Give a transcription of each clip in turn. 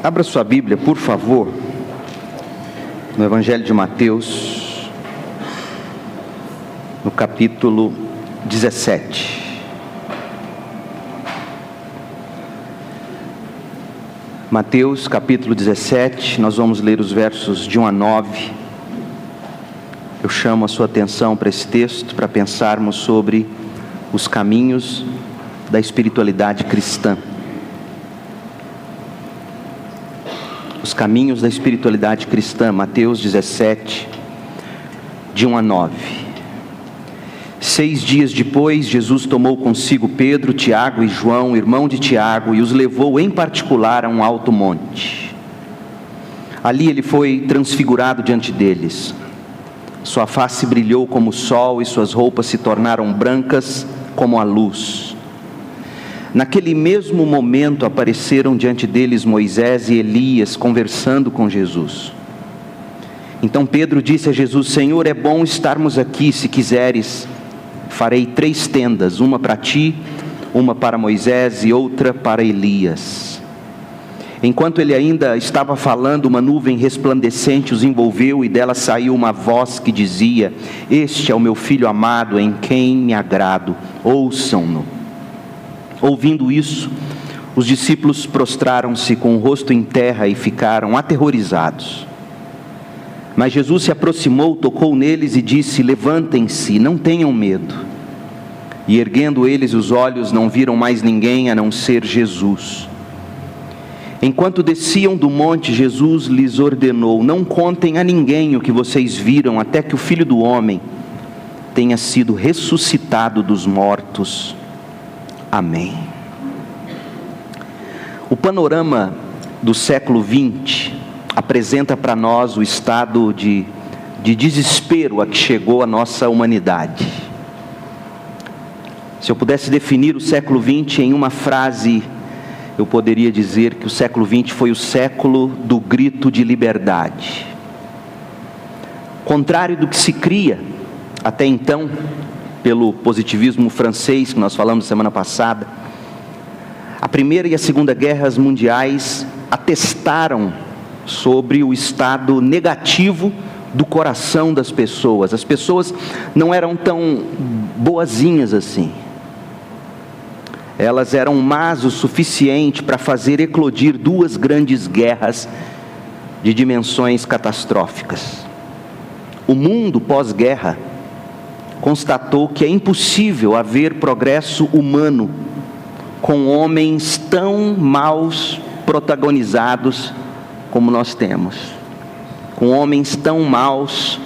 Abra sua Bíblia, por favor, no Evangelho de Mateus, no capítulo 17. Mateus, capítulo 17, nós vamos ler os versos de 1 a 9. Eu chamo a sua atenção para esse texto, para pensarmos sobre os caminhos da espiritualidade cristã. Os caminhos da espiritualidade cristã, Mateus 17, de 1 a 9. 6 dias depois, Jesus tomou consigo Pedro, Tiago e João, irmão de Tiago, e os levou em particular a um alto monte. Ali ele foi transfigurado diante deles. Sua face brilhou como o sol e suas roupas se tornaram brancas como a luz. Naquele mesmo momento apareceram diante deles Moisés e Elias conversando com Jesus. Então Pedro disse a Jesus: Senhor, é bom estarmos aqui. Se quiseres, farei 3 tendas, uma para ti, uma para Moisés e outra para Elias. Enquanto ele ainda estava falando, uma nuvem resplandecente os envolveu e dela saiu uma voz que dizia: Este é o meu filho amado, em quem me agrado, ouçam-no. Ouvindo isso, os discípulos prostraram-se com o rosto em terra e ficaram aterrorizados. Mas Jesus se aproximou, tocou neles e disse: Levantem-se, não tenham medo. E erguendo eles os olhos, não viram mais ninguém a não ser Jesus. Enquanto desciam do monte, Jesus lhes ordenou: Não contem a ninguém o que vocês viram, até que o Filho do Homem tenha sido ressuscitado dos mortos. Amém. O panorama do século XX apresenta para nós o estado de desespero a que chegou a nossa humanidade. Se eu pudesse definir o século XX em uma frase, eu poderia dizer que o século XX foi o século do grito de liberdade. Contrário do que se cria até então, pelo positivismo francês que nós falamos semana passada, a Primeira e a Segunda Guerras Mundiais atestaram sobre o estado negativo do coração das pessoas. As pessoas não eram tão boazinhas assim. Elas eram más o suficiente para fazer eclodir 2 grandes guerras de dimensões catastróficas. O mundo pós-guerra constatou que é impossível haver progresso humano com homens tão maus protagonizados como nós temos, com homens tão maus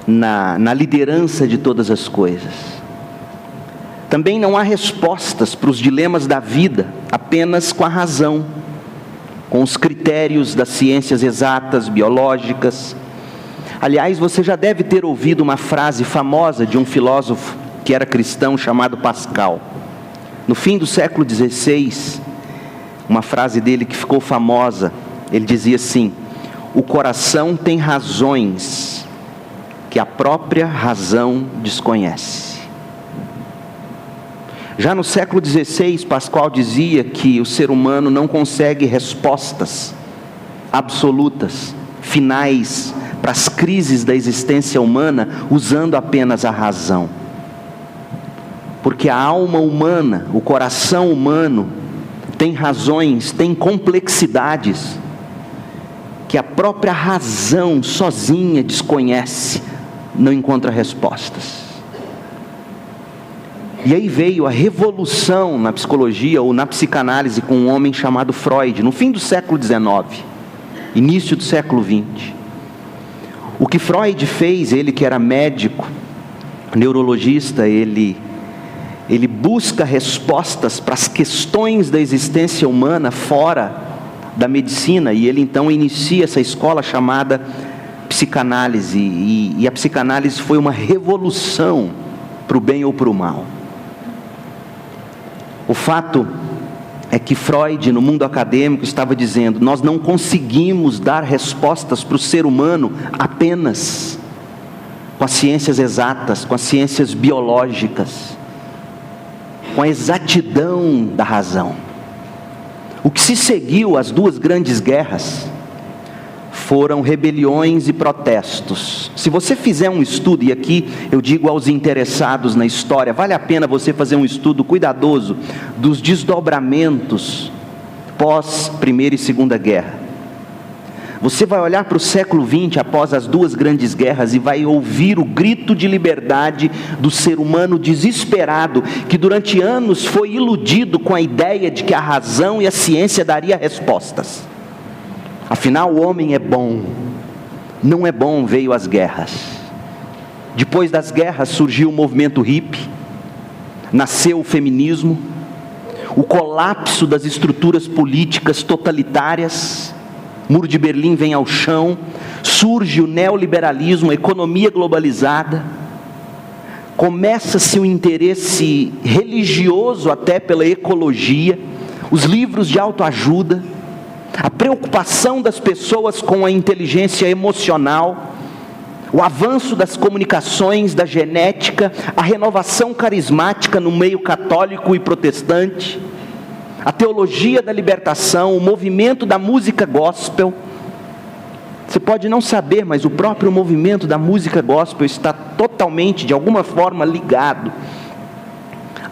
na liderança de todas as coisas. Também não há respostas para os dilemas da vida apenas com a razão, com os critérios das ciências exatas, biológicas. Aliás, você já deve ter ouvido uma frase famosa de um filósofo que era cristão chamado Pascal. No fim do século XVI, uma frase dele que ficou famosa, ele dizia assim: o coração tem razões que a própria razão desconhece. Já no século XVI, Pascal dizia que o ser humano não consegue respostas absolutas, finais, para as crises da existência humana, usando apenas a razão. Porque a alma humana, o coração humano, tem razões, tem complexidades, que a própria razão sozinha desconhece, não encontra respostas. E aí veio a revolução na psicologia ou na psicanálise com um homem chamado Freud, no fim do século XIX, início do século XX. O que Freud fez, ele que era médico, neurologista, ele busca respostas para as questões da existência humana fora da medicina, e ele então inicia essa escola chamada psicanálise, e a psicanálise foi uma revolução para o bem ou para o mal. O fato é que Freud, no mundo acadêmico, estava dizendo: nós não conseguimos dar respostas para o ser humano apenas com as ciências exatas, com as ciências biológicas, com a exatidão da razão. O que se seguiu às duas grandes guerras foram rebeliões e protestos. Se você fizer um estudo, e aqui eu digo aos interessados na história, vale a pena você fazer um estudo cuidadoso dos desdobramentos pós Primeira e Segunda Guerra. Você vai olhar para o século XX após as duas grandes guerras e vai ouvir o grito de liberdade do ser humano desesperado, que durante anos foi iludido com a ideia de que a razão e a ciência daria respostas. Afinal, o homem é bom. Não é bom, veio as guerras. Depois das guerras surgiu o movimento hippie, nasceu o feminismo, o colapso das estruturas políticas totalitárias, Muro de Berlim vem ao chão, surge o neoliberalismo, a economia globalizada, começa-se um interesse religioso até pela ecologia, os livros de autoajuda, a preocupação das pessoas com a inteligência emocional, o avanço das comunicações, da genética, a renovação carismática no meio católico e protestante, a teologia da libertação, o movimento da música gospel. Você pode não saber, mas o próprio movimento da música gospel está totalmente, de alguma forma, ligado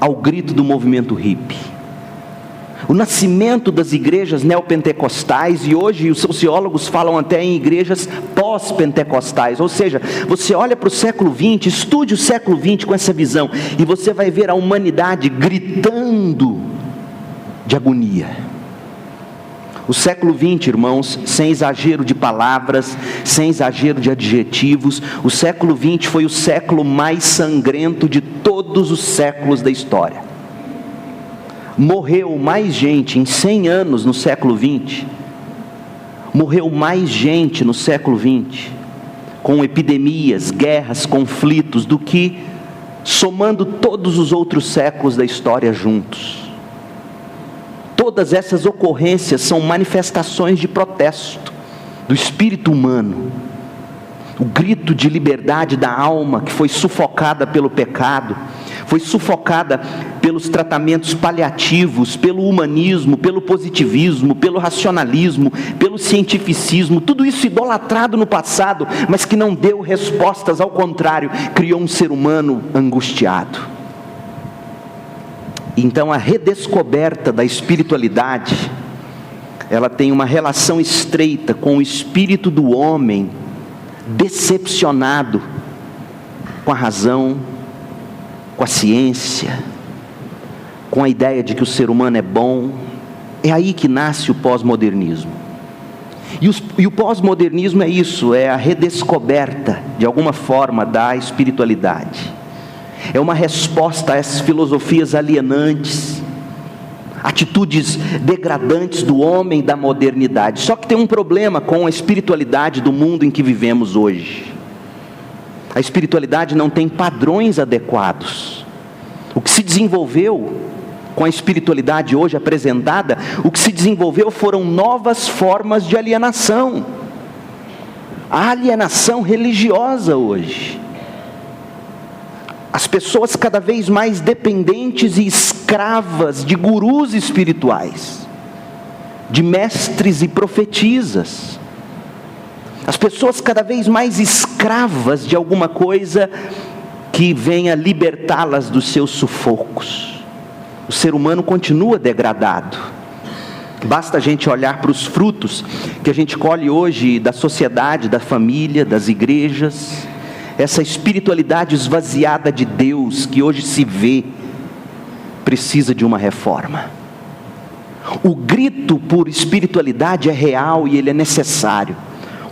ao grito do movimento hippie. O nascimento das igrejas neopentecostais, e hoje os sociólogos falam até em igrejas pós-pentecostais, ou seja, você olha para o século XX, estude o século XX com essa visão, e você vai ver a humanidade gritando de agonia. O século XX, irmãos, sem exagero de palavras, sem exagero de adjetivos, o século XX foi o século mais sangrento de todos os séculos da história. Morreu mais gente em 100 anos no século XX, morreu mais gente no século XX, com epidemias, guerras, conflitos, do que somando todos os outros séculos da história juntos. Todas essas ocorrências são manifestações de protesto do espírito humano, o grito de liberdade da alma que foi sufocada pelo pecado, foi sufocada pelos tratamentos paliativos, pelo humanismo, pelo positivismo, pelo racionalismo, pelo cientificismo, tudo isso idolatrado no passado, mas que não deu respostas, ao contrário, criou um ser humano angustiado. Então a redescoberta da espiritualidade, ela tem uma relação estreita com o espírito do homem decepcionado com a razão, com a ciência, com a ideia de que o ser humano é bom. É aí que nasce o pós-modernismo. E o pós-modernismo é isso, é a redescoberta, de alguma forma, da espiritualidade. É uma resposta a essas filosofias alienantes, atitudes degradantes do homem da modernidade. Só que tem um problema com a espiritualidade do mundo em que vivemos hoje. A espiritualidade não tem padrões adequados. O que se desenvolveu com a espiritualidade hoje apresentada, o que se desenvolveu foram novas formas de alienação. A alienação religiosa hoje. As pessoas cada vez mais dependentes e escravas de gurus espirituais, de mestres e profetisas. As pessoas cada vez mais escravas de alguma coisa que venha libertá-las dos seus sufocos. O ser humano continua degradado. Basta a gente olhar para os frutos que a gente colhe hoje da sociedade, da família, das igrejas. Essa espiritualidade esvaziada de Deus que hoje se vê, precisa de uma reforma. O grito por espiritualidade é real e ele é necessário.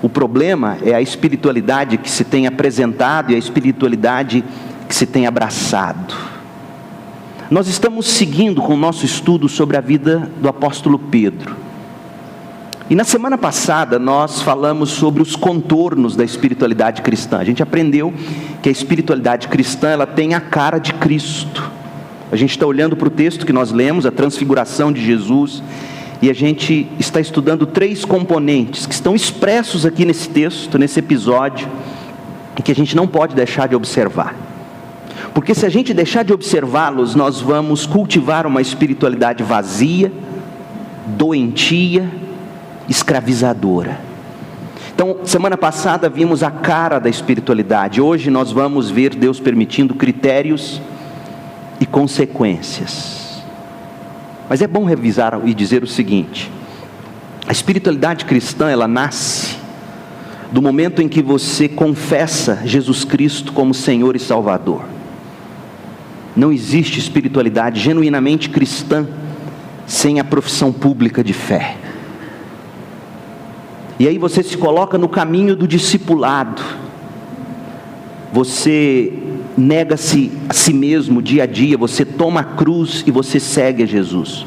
O problema é a espiritualidade que se tem apresentado e a espiritualidade que se tem abraçado. Nós estamos seguindo com o nosso estudo sobre a vida do apóstolo Pedro. E na semana passada nós falamos sobre os contornos da espiritualidade cristã. A gente aprendeu que a espiritualidade cristã, ela tem a cara de Cristo. A gente está olhando para o texto que nós lemos, a transfiguração de Jesus, e a gente está estudando 3 componentes que estão expressos aqui nesse texto, nesse episódio, e que a gente não pode deixar de observar. Porque se a gente deixar de observá-los, nós vamos cultivar uma espiritualidade vazia, doentia, escravizadora. Então, semana passada vimos a cara da espiritualidade. Hoje nós vamos ver, Deus permitindo, critérios e consequências. Mas é bom revisar e dizer o seguinte: a espiritualidade cristã, ela nasce do momento em que você confessa Jesus Cristo como Senhor e Salvador. Não existe espiritualidade genuinamente cristã sem a profissão pública de fé. E aí você se coloca no caminho do discipulado. Você nega-se a si mesmo dia a dia, você toma a cruz e você segue a Jesus.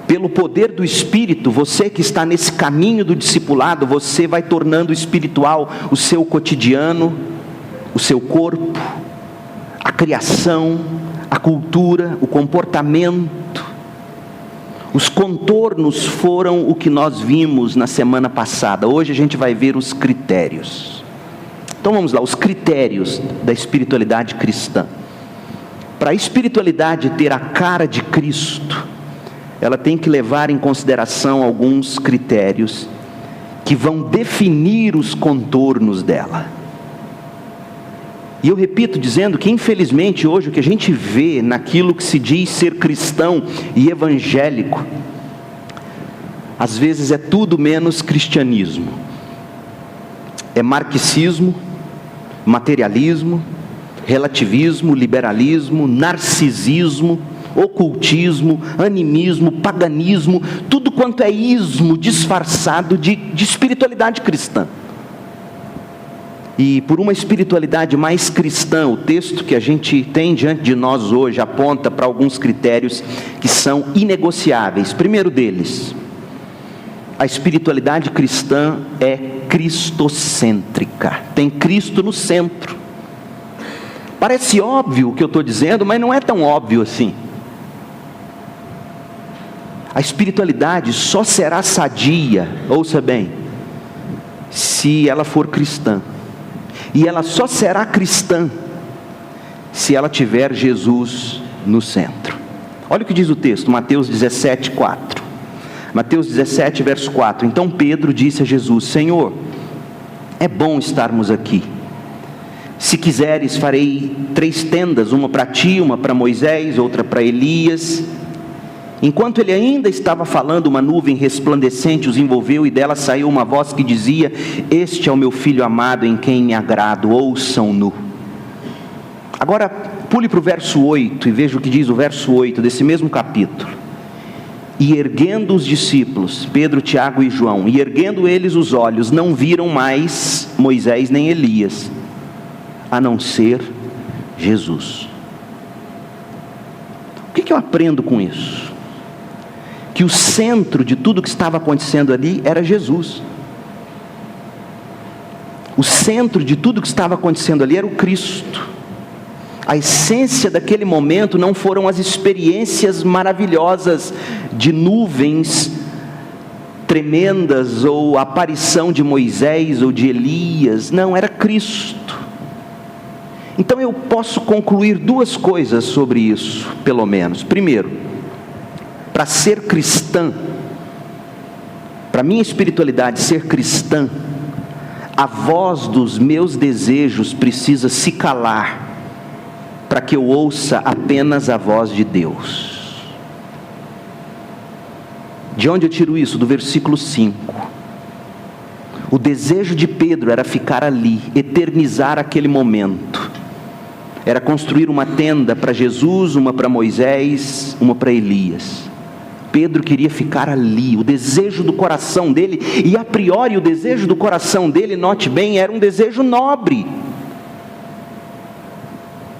Pelo poder do Espírito, você que está nesse caminho do discipulado, você vai tornando espiritual o seu cotidiano, o seu corpo, a criação, a cultura, o comportamento. Os contornos foram o que nós vimos na semana passada. Hoje a gente vai ver os critérios. Então vamos lá, os critérios da espiritualidade cristã. Para a espiritualidade ter a cara de Cristo, ela tem que levar em consideração alguns critérios que vão definir os contornos dela. E eu repito dizendo que infelizmente hoje o que a gente vê naquilo que se diz ser cristão e evangélico, às vezes é tudo menos cristianismo. É marxismo, materialismo, relativismo, liberalismo, narcisismo, ocultismo, animismo, paganismo, tudo quanto é ismo disfarçado de espiritualidade cristã. E por uma espiritualidade mais cristã, o texto que a gente tem diante de nós hoje aponta para alguns critérios que são inegociáveis. Primeiro deles, a espiritualidade cristã é cristocêntrica, tem Cristo no centro. Parece óbvio o que eu estou dizendo, mas não é tão óbvio assim. A espiritualidade só será sadia, ouça bem, se ela for cristã. E ela só será cristã se ela tiver Jesus no centro. Olha o que diz o texto, Mateus 17, 4. Mateus 17, verso 4. Então Pedro disse a Jesus: Senhor, é bom estarmos aqui. Se quiseres, farei 3 tendas, uma para ti, uma para Moisés, outra para Elias. Enquanto ele ainda estava falando, uma nuvem resplandecente os envolveu, e dela saiu uma voz que dizia: Este é o meu filho amado, em quem me agrado, ouçam-no. Agora pule para o verso 8 e veja o que diz o verso 8 desse mesmo capítulo. E erguendo os discípulos, Pedro, Tiago e João, e erguendo eles os olhos, não viram mais Moisés nem Elias, a não ser Jesus. O que eu aprendo com isso? Que o centro de tudo que estava acontecendo ali era Jesus. O centro de tudo que estava acontecendo ali era o Cristo. A essência daquele momento não foram as experiências maravilhosas de nuvens tremendas, ou a aparição de Moisés ou de Elias. Não, era Cristo. Então eu posso concluir 2 coisas sobre isso, pelo menos. Primeiro, para ser cristã, para minha espiritualidade ser cristã, a voz dos meus desejos precisa se calar, para que eu ouça apenas a voz de Deus. De onde eu tiro isso? Do versículo 5. O desejo de Pedro era ficar ali, eternizar aquele momento. Era construir uma tenda para Jesus, uma para Moisés, uma para Elias. Pedro queria ficar ali, o desejo do coração dele, e a priori o desejo do coração dele, note bem, era um desejo nobre.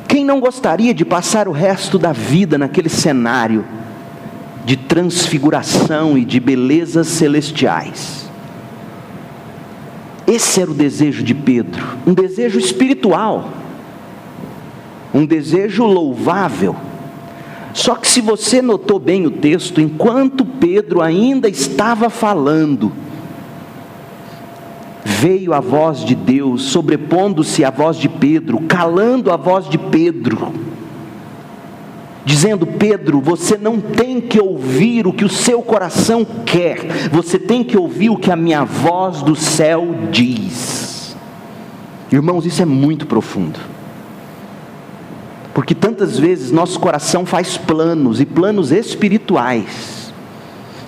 Quem não gostaria de passar o resto da vida naquele cenário de transfiguração e de belezas celestiais? Esse era o desejo de Pedro, um desejo espiritual, um desejo louvável. Só que se você notou bem o texto, enquanto Pedro ainda estava falando, veio a voz de Deus, sobrepondo-se à voz de Pedro, calando a voz de Pedro, dizendo: Pedro, você não tem que ouvir o que o seu coração quer, você tem que ouvir o que a minha voz do céu diz. Irmãos, isso é muito profundo, porque tantas vezes nosso coração faz planos, e planos espirituais,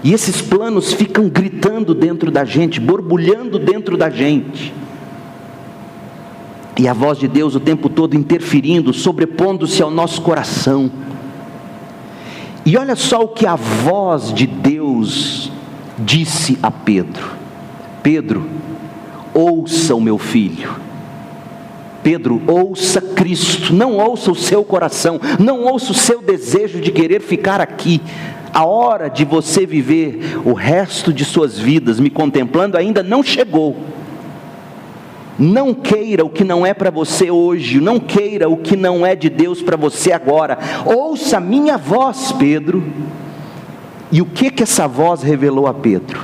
e esses planos ficam gritando dentro da gente, borbulhando dentro da gente, e a voz de Deus o tempo todo interferindo, sobrepondo-se ao nosso coração. E olha só o que a voz de Deus disse a Pedro: Pedro, ouça o meu filho. Pedro, ouça Cristo, não ouça o seu coração, não ouça o seu desejo de querer ficar aqui. A hora de você viver o resto de suas vidas me contemplando ainda não chegou. Não queira o que não é para você hoje, não queira o que não é de Deus para você agora. Ouça a minha voz, Pedro. E o que essa voz revelou a Pedro?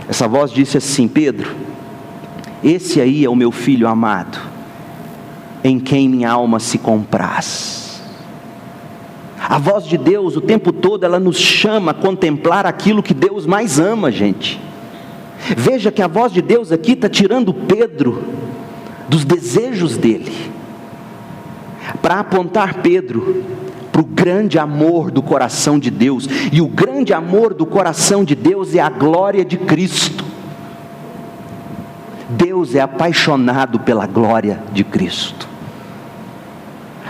Essa voz disse assim: Pedro, esse aí é o meu filho amado, em quem minha alma se compraz. A voz de Deus o tempo todo, ela nos chama a contemplar aquilo que Deus mais ama, gente. Veja que a voz de Deus aqui está tirando Pedro dos desejos dele, para apontar Pedro para o grande amor do coração de Deus. E o grande amor do coração de Deus é a glória de Cristo. Deus é apaixonado pela glória de Cristo.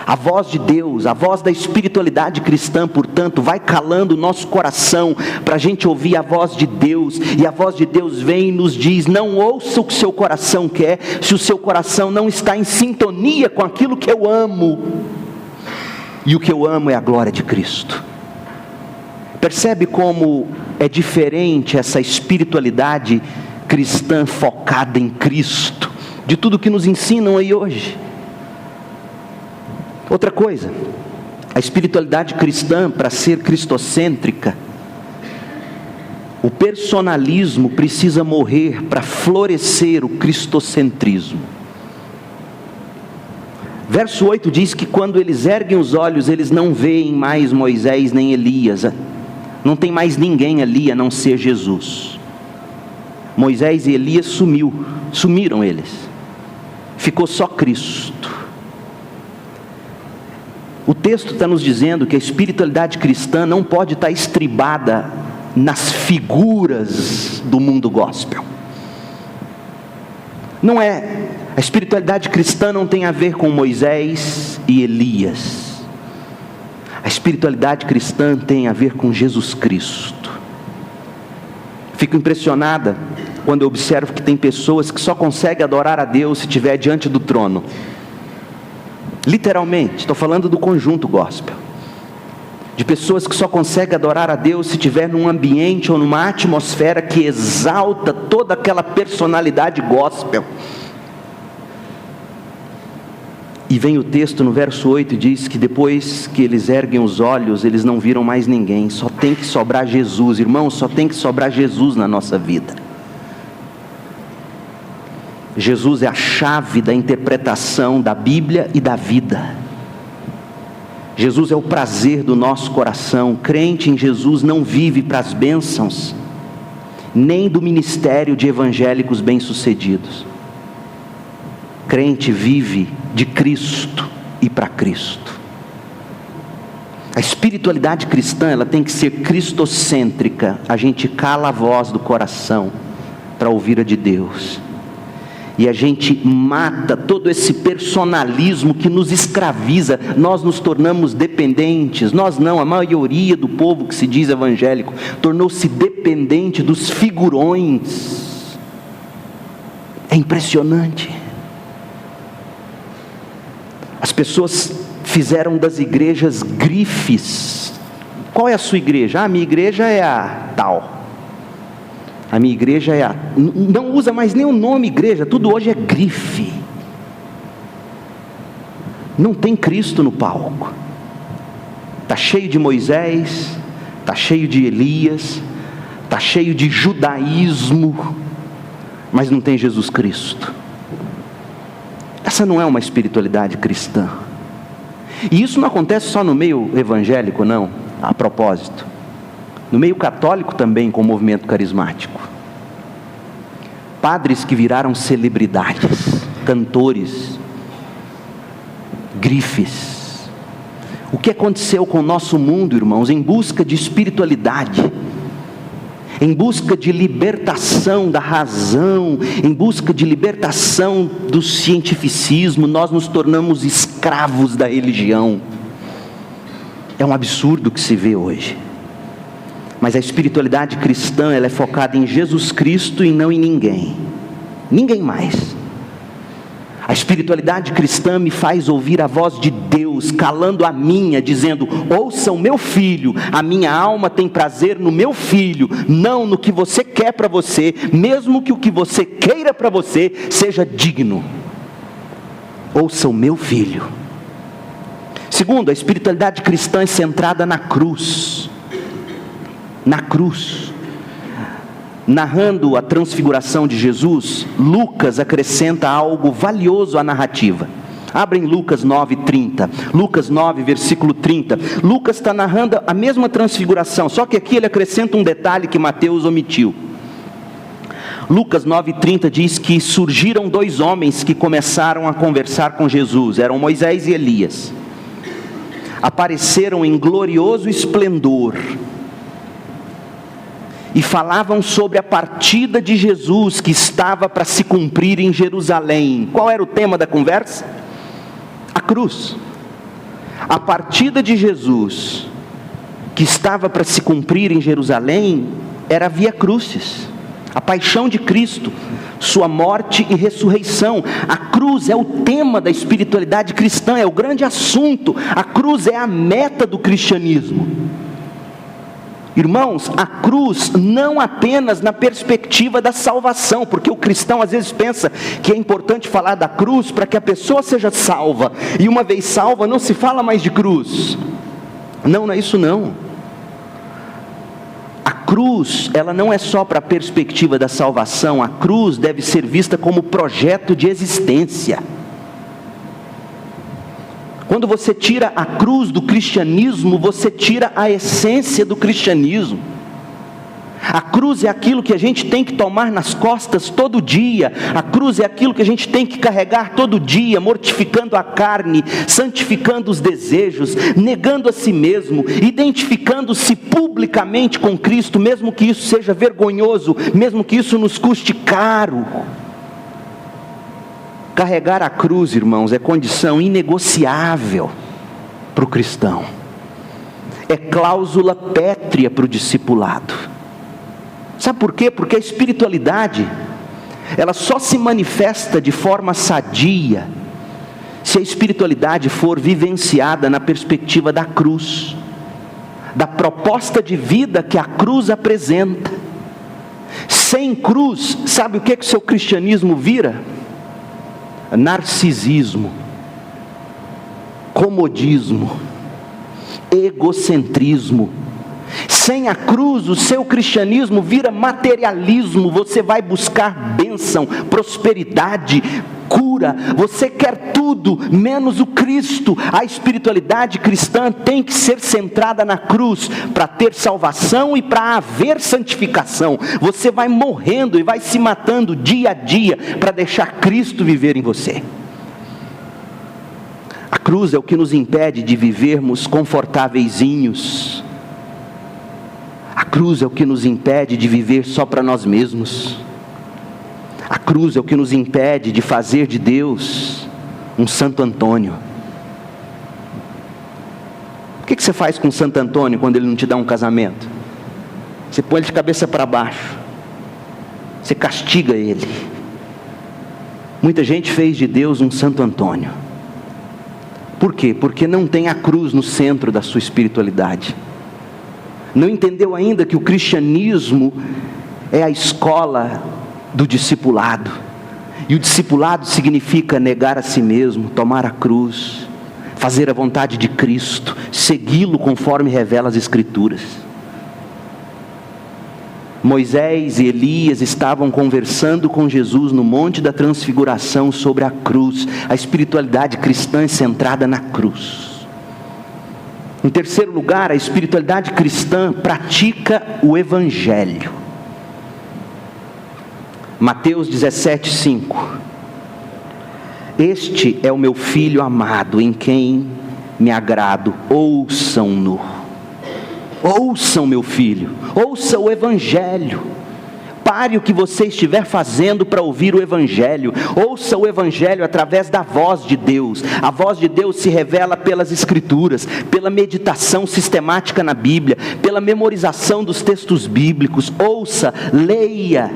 A voz de Deus, a voz da espiritualidade cristã, portanto, vai calando o nosso coração, para a gente ouvir a voz de Deus. E a voz de Deus vem e nos diz: não ouça o que seu coração quer, se o seu coração não está em sintonia com aquilo que eu amo. E o que eu amo é a glória de Cristo. Percebe como é diferente essa espiritualidade cristã focada em Cristo, de tudo que nos ensinam aí hoje? Outra coisa, a espiritualidade cristã, para ser cristocêntrica, o personalismo precisa morrer para florescer o cristocentrismo. Verso 8 diz que quando eles erguem os olhos, eles não veem mais Moisés nem Elias, não tem mais ninguém ali a não ser Jesus. Moisés e Elias sumiram eles, ficou só Cristo. O texto está nos dizendo que a espiritualidade cristã não pode estar estribada nas figuras do mundo gospel. Não é, a espiritualidade cristã não tem a ver com Moisés e Elias. A espiritualidade cristã tem a ver com Jesus Cristo. Fico impressionada quando eu observo que tem pessoas que só conseguem adorar a Deus se estiver diante do trono. Literalmente, estou falando do conjunto gospel, de pessoas que só conseguem adorar a Deus se estiver num ambiente ou numa atmosfera que exalta toda aquela personalidade gospel. E vem o texto no verso 8 e diz que depois que eles erguem os olhos, eles não viram mais ninguém, só tem que sobrar Jesus. Irmãos, só tem que sobrar Jesus na nossa vida. Jesus é a chave da interpretação da Bíblia e da vida. Jesus é o prazer do nosso coração. Crente em Jesus não vive para as bênçãos, nem do ministério de evangélicos bem-sucedidos. Crente vive de Cristo e para Cristo. A espiritualidade cristã, ela tem que ser cristocêntrica. A gente cala a voz do coração para ouvir a de Deus. E a gente mata todo esse personalismo que nos escraviza. Nós nos tornamos dependentes. Nós não, a maioria do povo que se diz evangélico tornou-se dependente dos figurões. É impressionante. As pessoas fizeram das igrejas grifes. Qual é a sua igreja? A minha igreja é a tal. A minha igreja é a... Não usa mais nem o nome igreja, tudo hoje é grife. Não tem Cristo no palco. Está cheio de Moisés, está cheio de Elias, está cheio de judaísmo, mas não tem Jesus Cristo. Essa não é uma espiritualidade cristã. E isso não acontece só no meio evangélico, não, a propósito. No meio católico também, com o movimento carismático. Padres que viraram celebridades, cantores, grifes. O que aconteceu com o nosso mundo, irmãos, em busca de espiritualidade, em busca de libertação da razão, em busca de libertação do cientificismo, nós nos tornamos escravos da religião. É um absurdo que se vê hoje. Mas a espiritualidade cristã, ela é focada em Jesus Cristo e não em ninguém. Ninguém mais. A espiritualidade cristã me faz ouvir a voz de Deus, calando a minha, dizendo: ouçam meu filho, a minha alma tem prazer no meu filho, não no que você quer para você, mesmo que o que você queira para você seja digno. Ouçam meu filho. Segundo, a espiritualidade cristã é centrada na cruz. Na cruz. Narrando a transfiguração de Jesus, Lucas acrescenta algo valioso à narrativa. Abrem Lucas 9:30, Lucas 9, versículo 30. Lucas está narrando a mesma transfiguração, só que aqui ele acrescenta um detalhe que Mateus omitiu. Lucas 9:30 diz que surgiram dois homens que começaram a conversar com Jesus, eram Moisés e Elias. Apareceram em glorioso esplendor e falavam sobre a partida de Jesus que estava para se cumprir em Jerusalém. Qual era o tema da conversa? A cruz. A partida de Jesus que estava para se cumprir em Jerusalém era a Via Crucis, a paixão de Cristo, sua morte e ressurreição. A cruz é o tema da espiritualidade cristã, é o grande assunto. A cruz é a meta do cristianismo. Irmãos, a cruz não apenas na perspectiva da salvação, porque o cristão às vezes pensa que é importante falar da cruz para que a pessoa seja salva, e uma vez salva não se fala mais de cruz. Não, não é isso não. A cruz, ela não é só para a perspectiva da salvação, a cruz deve ser vista como projeto de existência. Quando você tira a cruz do cristianismo, você tira a essência do cristianismo. A cruz é aquilo que a gente tem que tomar nas costas todo dia. A cruz é aquilo que a gente tem que carregar todo dia, mortificando a carne, santificando os desejos, negando a si mesmo, identificando-se publicamente com Cristo, mesmo que isso seja vergonhoso, mesmo que isso nos custe caro. Carregar a cruz, irmãos, é condição inegociável para o cristão. É cláusula pétrea para o discipulado. Sabe por quê? Porque a espiritualidade, ela só se manifesta de forma sadia se a espiritualidade for vivenciada na perspectiva da cruz, da proposta de vida que a cruz apresenta. Sem cruz, sabe o que o seu cristianismo vira? Narcisismo, comodismo, egocentrismo. Sem a cruz, o seu cristianismo vira materialismo. Você vai buscar bênção, prosperidade, cura. Você quer tudo menos o Cristo. A espiritualidade cristã tem que ser centrada na cruz para ter salvação e para haver santificação. Você vai morrendo e vai se matando dia a dia para deixar Cristo viver em você. A cruz é o que nos impede de vivermos confortáveis. A cruz é o que nos impede de viver só para nós mesmos. A cruz é o que nos impede de fazer de Deus um Santo Antônio. O que você faz com Santo Antônio quando ele não te dá um casamento? Você põe ele de cabeça para baixo. Você castiga ele. Muita gente fez de Deus um Santo Antônio. Por quê? Porque não tem a cruz no centro da sua espiritualidade. Não entendeu ainda que o cristianismo é a escola do discipulado. E o discipulado significa negar a si mesmo, tomar a cruz, fazer a vontade de Cristo, segui-lo conforme revela as Escrituras. Moisés e Elias estavam conversando com Jesus no Monte da Transfiguração sobre a cruz. A espiritualidade cristã é centrada na cruz. Em terceiro lugar, a espiritualidade cristã pratica o Evangelho. Mateus 17:5. Este é o meu filho amado, em quem me agrado, ouçam-no. Ouçam, meu filho, ouça o Evangelho. Pare o que você estiver fazendo para ouvir o Evangelho. Ouça o Evangelho através da voz de Deus. A voz de Deus se revela pelas Escrituras, pela meditação sistemática na Bíblia, pela memorização dos textos bíblicos. Ouça, leia,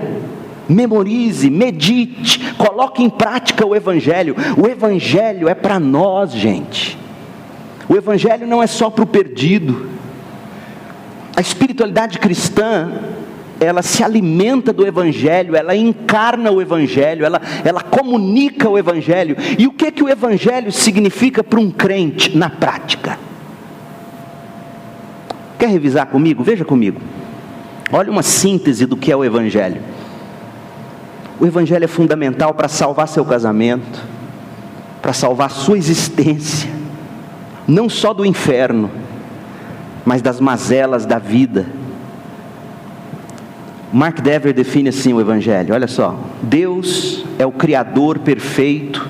memorize, medite, coloque em prática o Evangelho. O Evangelho é para nós, gente. O Evangelho não é só para o perdido. A espiritualidade cristã, ela se alimenta do Evangelho, ela encarna o Evangelho, ela comunica o Evangelho. E o que o Evangelho significa para um crente na prática? Quer revisar comigo? Veja comigo. Olha uma síntese do que é o Evangelho. O Evangelho é fundamental para salvar seu casamento, para salvar sua existência, não só do inferno, mas das mazelas da vida. Mark Dever define assim o Evangelho, olha só: Deus é o Criador perfeito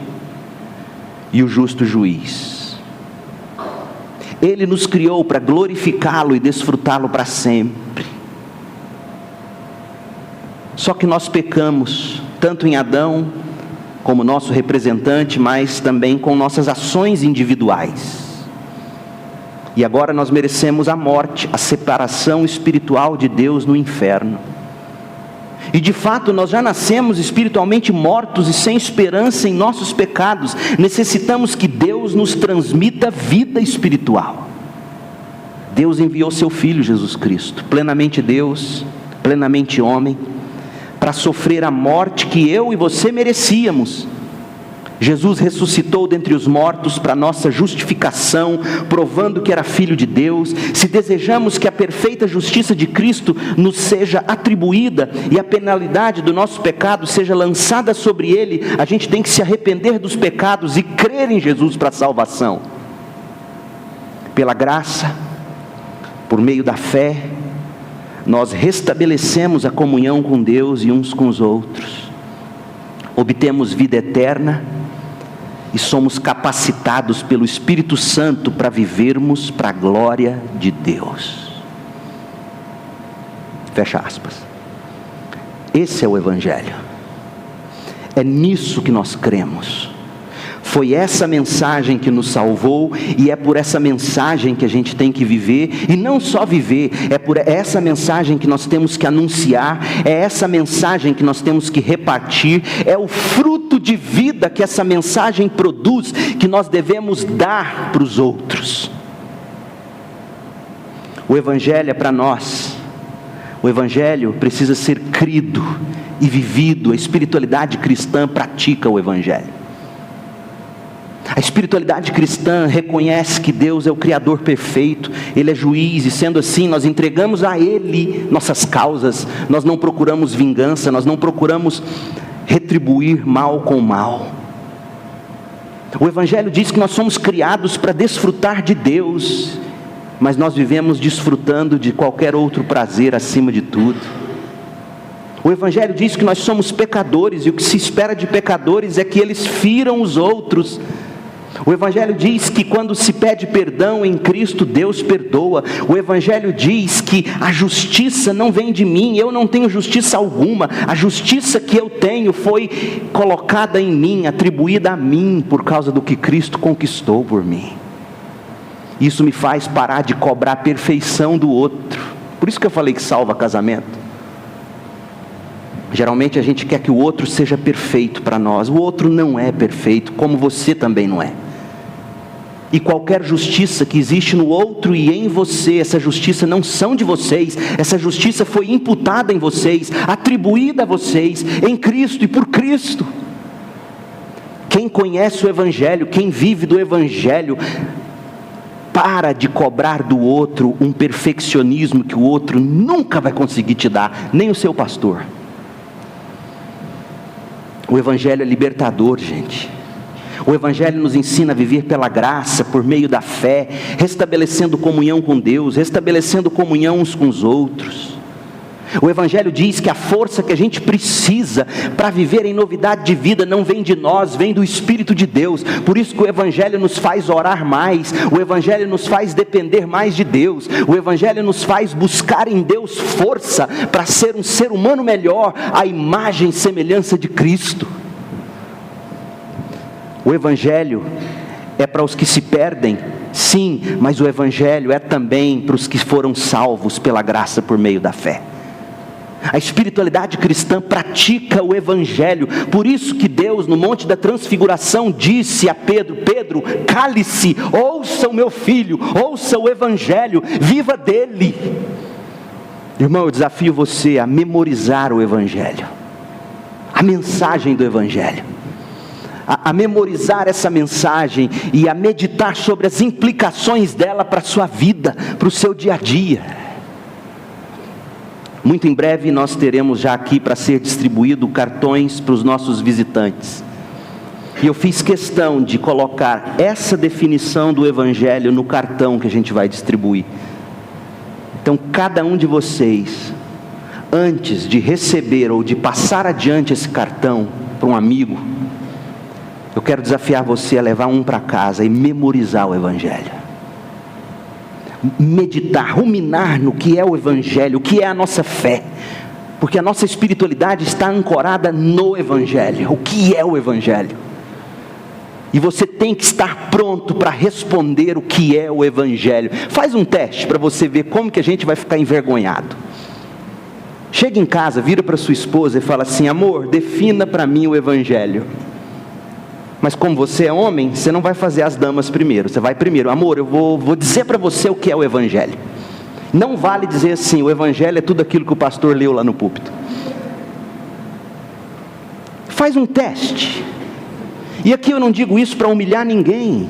e o justo juiz. Ele nos criou para glorificá-lo e desfrutá-lo para sempre. Só que nós pecamos, tanto em Adão, como nosso representante, mas também com nossas ações individuais. E agora nós merecemos a morte, a separação espiritual de Deus no inferno. E de fato nós já nascemos espiritualmente mortos e sem esperança em nossos pecados. Necessitamos que Deus nos transmita vida espiritual. Deus enviou seu Filho Jesus Cristo, plenamente Deus, plenamente homem, para sofrer a morte que eu e você merecíamos. Jesus ressuscitou dentre os mortos para nossa justificação, provando que era Filho de Deus. Se desejamos que a perfeita justiça de Cristo nos seja atribuída e a penalidade do nosso pecado seja lançada sobre Ele, a gente tem que se arrepender dos pecados e crer em Jesus para a salvação. Pela graça, por meio da fé, nós restabelecemos a comunhão com Deus e uns com os outros. Obtemos vida eterna e somos capacitados pelo Espírito Santo para vivermos para a glória de Deus. Fecha aspas. Esse é o Evangelho. É nisso que nós cremos. Foi essa mensagem que nos salvou, e é por essa mensagem que a gente tem que viver, e não só viver, é por essa mensagem que nós temos que anunciar, é essa mensagem que nós temos que repartir, é o fruto de vida que essa mensagem produz, que nós devemos dar para os outros. O Evangelho é para nós, o Evangelho precisa ser crido e vivido. A espiritualidade cristã pratica o Evangelho. A espiritualidade cristã reconhece que Deus é o Criador perfeito, Ele é juiz, e sendo assim nós entregamos a Ele nossas causas. Nós não procuramos vingança, nós não procuramos retribuir mal com mal. O Evangelho diz que nós somos criados para desfrutar de Deus, mas nós vivemos desfrutando de qualquer outro prazer acima de tudo. O Evangelho diz que nós somos pecadores, e o que se espera de pecadores é que eles firam os outros. O Evangelho diz que quando se pede perdão em Cristo, Deus perdoa. O Evangelho diz que a justiça não vem de mim, eu não tenho justiça alguma. A justiça que eu tenho foi colocada em mim, atribuída a mim, por causa do que Cristo conquistou por mim. Isso me faz parar de cobrar a perfeição do outro. Por isso que eu falei que salva casamento. Geralmente a gente quer que o outro seja perfeito para nós. O outro não é perfeito, como você também não é. E qualquer justiça que existe no outro e em você, essa justiça não são de vocês. Essa justiça foi imputada em vocês, atribuída a vocês, em Cristo e por Cristo. Quem conhece o Evangelho, quem vive do Evangelho, para de cobrar do outro um perfeccionismo que o outro nunca vai conseguir te dar, nem o seu pastor. O Evangelho é libertador, gente. O Evangelho nos ensina a viver pela graça, por meio da fé, restabelecendo comunhão com Deus, restabelecendo comunhão uns com os outros. O Evangelho diz que a força que a gente precisa para viver em novidade de vida não vem de nós, vem do Espírito de Deus. Por isso que o Evangelho nos faz orar mais, o Evangelho nos faz depender mais de Deus, o Evangelho nos faz buscar em Deus força para ser um ser humano melhor, à imagem e semelhança de Cristo. O Evangelho é para os que se perdem, sim, mas o Evangelho é também para os que foram salvos pela graça por meio da fé. A espiritualidade cristã pratica o Evangelho. Por isso que Deus no Monte da Transfiguração disse a Pedro: Pedro, cale-se, ouça o meu filho, ouça o Evangelho, viva dele. Irmão, eu desafio você a memorizar o Evangelho, a mensagem do Evangelho, a memorizar essa mensagem e a meditar sobre as implicações dela para a sua vida, para o seu dia a dia. Muito em breve nós teremos já aqui para ser distribuído cartões para os nossos visitantes. E eu fiz questão de colocar essa definição do Evangelho no cartão que a gente vai distribuir. Então cada um de vocês, antes de receber ou de passar adiante esse cartão para um amigo, eu quero desafiar você a levar um para casa e memorizar o Evangelho. Meditar, ruminar no que é o Evangelho, o que é a nossa fé, porque a nossa espiritualidade está ancorada no Evangelho. O que é o Evangelho? E você tem que estar pronto para responder o que é o Evangelho. Faz um teste para você ver como que a gente vai ficar envergonhado. Chega em casa, vira para sua esposa e fala assim: amor, defina para mim o Evangelho. Mas como você é homem, você não vai fazer as damas primeiro, você vai primeiro: amor, eu vou dizer para você o que é o Evangelho. Não vale dizer assim: o Evangelho é tudo aquilo que o pastor leu lá no púlpito. Faz um teste. E aqui eu não digo isso para humilhar ninguém,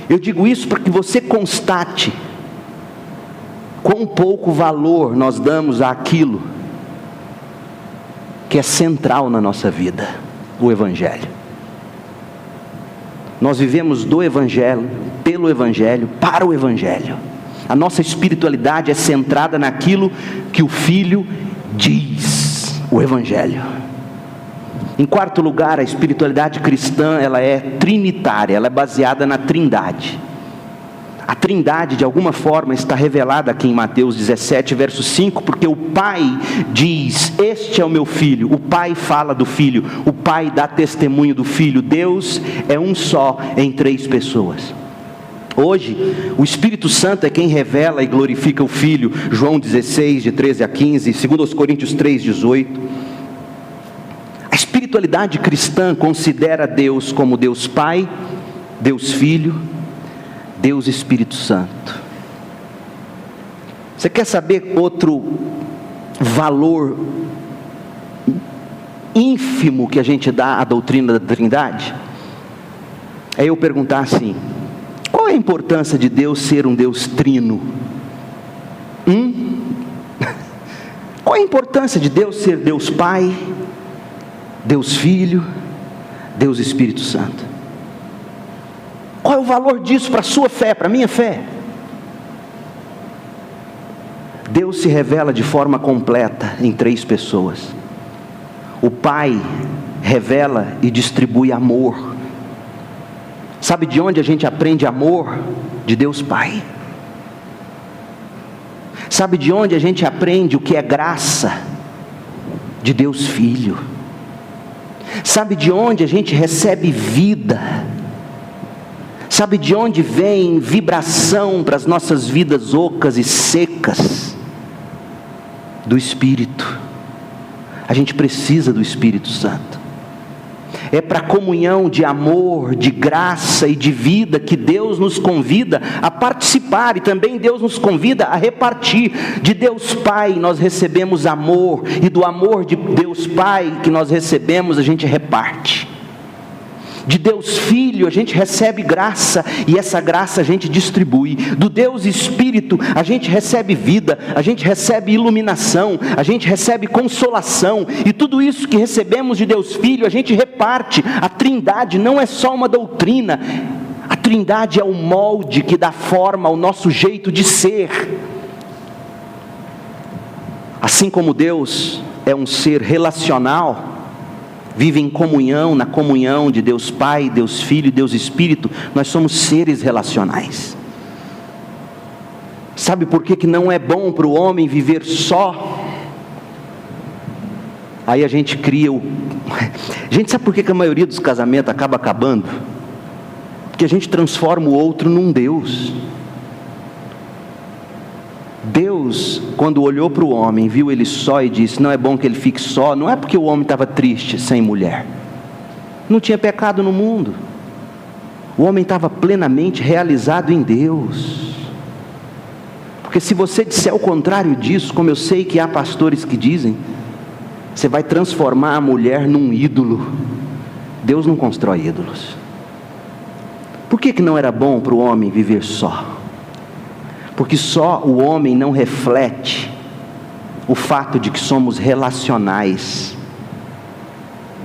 eu digo isso para que você constate quão pouco valor nós damos àquilo que é central na nossa vida, o Evangelho. Nós vivemos do Evangelho, pelo Evangelho, para o Evangelho. A nossa espiritualidade é centrada naquilo que o Filho diz, o Evangelho. Em quarto lugar, a espiritualidade cristã, ela é trinitária, ela é baseada na Trindade. A Trindade, de alguma forma, está revelada aqui em Mateus 17, verso 5, porque o Pai diz: este é o meu Filho. O Pai fala do Filho, o Pai dá testemunho do Filho. Deus é um só em três pessoas. Hoje, o Espírito Santo é quem revela e glorifica o Filho. João 16, de 13 a 15, 2 Coríntios 3, 18. A espiritualidade cristã considera Deus como Deus Pai, Deus Filho, Deus Espírito Santo. Você quer saber outro valor ínfimo que a gente dá à doutrina da Trindade? É eu perguntar assim: qual é a importância de Deus ser um Deus trino? Qual é a importância de Deus ser Deus Pai, Deus Filho, Deus Espírito Santo? Qual é o valor disso para a sua fé, para a minha fé? Deus se revela de forma completa em três pessoas. O Pai revela e distribui amor. Sabe de onde a gente aprende amor? De Deus Pai. Sabe de onde a gente aprende o que é graça? De Deus Filho. Sabe de onde a gente recebe vida? Sabe de onde vem vibração para as nossas vidas ocas e secas? Do Espírito. A gente precisa do Espírito Santo. É para a comunhão de amor, de graça e de vida que Deus nos convida a participar, e também Deus nos convida a repartir. De Deus Pai nós recebemos amor, e do amor de Deus Pai que nós recebemos a gente reparte. De Deus Filho a gente recebe graça, e essa graça a gente distribui. Do Deus Espírito a gente recebe vida, a gente recebe iluminação, a gente recebe consolação, e tudo isso que recebemos de Deus Filho a gente reparte. A Trindade não é só uma doutrina, a Trindade é o molde que dá forma ao nosso jeito de ser. Assim como Deus é um ser relacional, vive em comunhão, na comunhão de Deus Pai, Deus Filho e Deus Espírito, nós somos seres relacionais. Sabe por que não é bom para o homem viver só? Aí a gente cria Gente, sabe por que a maioria dos casamentos acaba acabando? Porque a gente transforma o outro num Deus. Deus, quando olhou para o homem, viu ele só e disse: não é bom que ele fique só. Não é porque o homem estava triste sem mulher, não tinha pecado no mundo, o homem estava plenamente realizado em Deus. Porque se você disser o contrário disso, como eu sei que há pastores que dizem, você vai transformar a mulher num ídolo. Deus não constrói ídolos. Por que não era bom para o homem viver só? Porque só o homem não reflete o fato de que somos relacionais.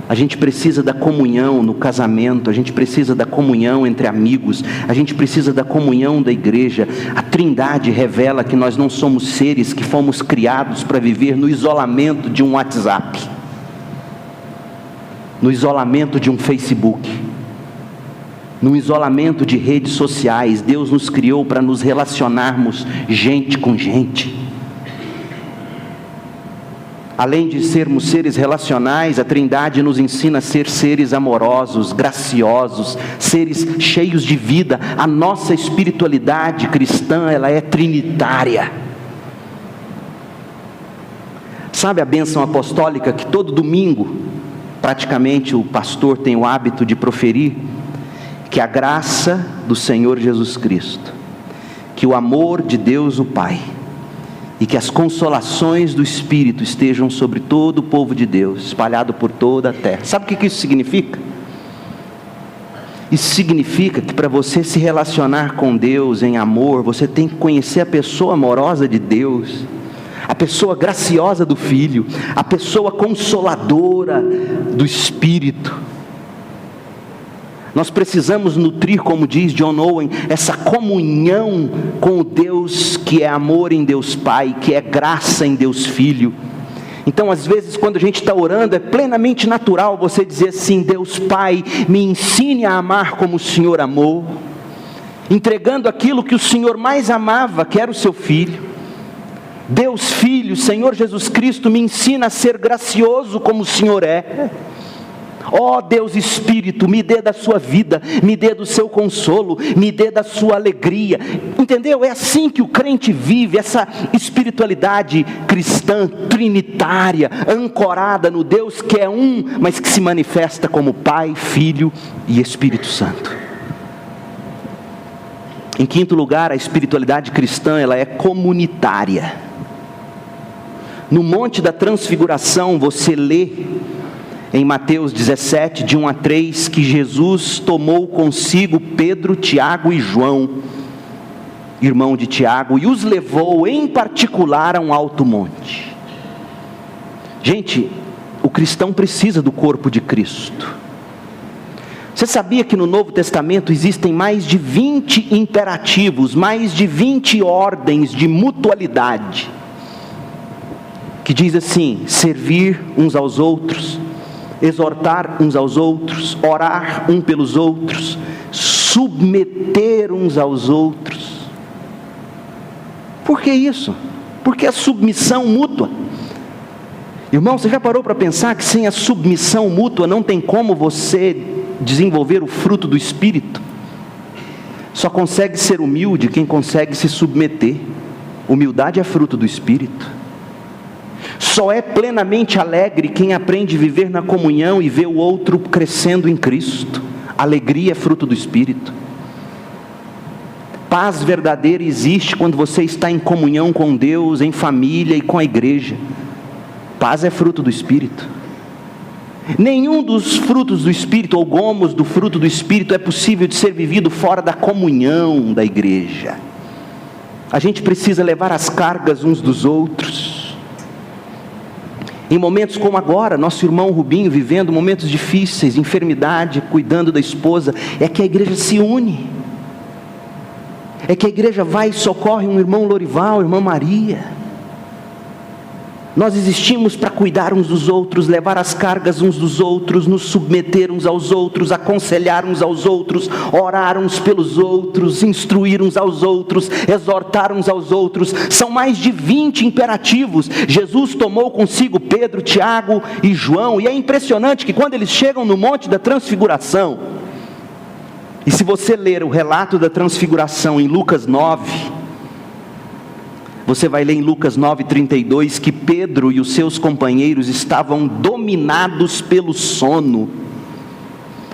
A gente precisa da comunhão no casamento, a gente precisa da comunhão entre amigos, a gente precisa da comunhão da igreja. A Trindade revela que nós não somos seres que fomos criados para viver no isolamento de um WhatsApp, no isolamento de um Facebook, no isolamento de redes sociais. Deus nos criou para nos relacionarmos gente com gente. Além de sermos seres relacionais, a Trindade nos ensina a ser seres amorosos, graciosos, seres cheios de vida. A nossa espiritualidade cristã, ela é trinitária. Sabe a bênção apostólica que todo domingo, praticamente, o pastor tem o hábito de proferir? Que a graça do Senhor Jesus Cristo, que o amor de Deus o Pai, e que as consolações do Espírito estejam sobre todo o povo de Deus, espalhado por toda a terra. Sabe o que isso significa? Isso significa que para você se relacionar com Deus em amor, você tem que conhecer a pessoa amorosa de Deus, a pessoa graciosa do Filho, a pessoa consoladora do Espírito. Nós precisamos nutrir, como diz John Owen, essa comunhão com o Deus que é amor em Deus Pai, que é graça em Deus Filho. Então, às vezes, quando a gente está orando, é plenamente natural você dizer assim: Deus Pai, me ensine a amar como o Senhor amou, entregando aquilo que o Senhor mais amava, que era o seu Filho. Deus Filho, Senhor Jesus Cristo, me ensina a ser gracioso como o Senhor é. Ó Deus Espírito, me dê da sua vida, me dê do seu consolo, me dê da sua alegria. Entendeu? É assim que o crente vive, essa espiritualidade cristã, trinitária, ancorada no Deus que é um, mas que se manifesta como Pai, Filho e Espírito Santo. Em quinto lugar, a espiritualidade cristã, ela é comunitária. No Monte da Transfiguração, você lê em Mateus 17, de 1 a 3, que Jesus tomou consigo Pedro, Tiago e João, irmão de Tiago, e os levou em particular a um alto monte. Gente, o cristão precisa do corpo de Cristo. Você sabia que no Novo Testamento existem mais de 20 imperativos, mais de 20 ordens de mutualidade, que diz assim: servir uns aos outros, exortar uns aos outros, orar um pelos outros, submeter uns aos outros. Por que isso? Porque a submissão mútua. Irmão, você já parou para pensar que sem a submissão mútua não tem como você desenvolver o fruto do Espírito? Só consegue ser humilde quem consegue se submeter. Humildade é fruto do Espírito. Só é plenamente alegre quem aprende a viver na comunhão e vê o outro crescendo em Cristo. Alegria é fruto do Espírito. Paz verdadeira existe quando você está em comunhão com Deus, em família e com a igreja. Paz é fruto do Espírito. Nenhum dos frutos do Espírito, ou gomos do fruto do Espírito, é possível de ser vivido fora da comunhão da igreja. A gente precisa levar as cargas uns dos outros. Em momentos como agora, nosso irmão Rubinho vivendo momentos difíceis, enfermidade, cuidando da esposa, é que a igreja se une. É que a igreja vai e socorre um irmão Lorival, irmã Maria. Nós existimos para cuidar uns dos outros, levar as cargas uns dos outros, nos submeter uns aos outros, aconselhar uns aos outros, orar uns pelos outros, instruir uns aos outros, exortar uns aos outros. São mais de 20 imperativos. Jesus tomou consigo Pedro, Tiago e João, e é impressionante que quando eles chegam no Monte da Transfiguração, e se você ler o relato da Transfiguração em Lucas 9, você vai ler em Lucas 9:32 que Pedro e os seus companheiros estavam dominados pelo sono.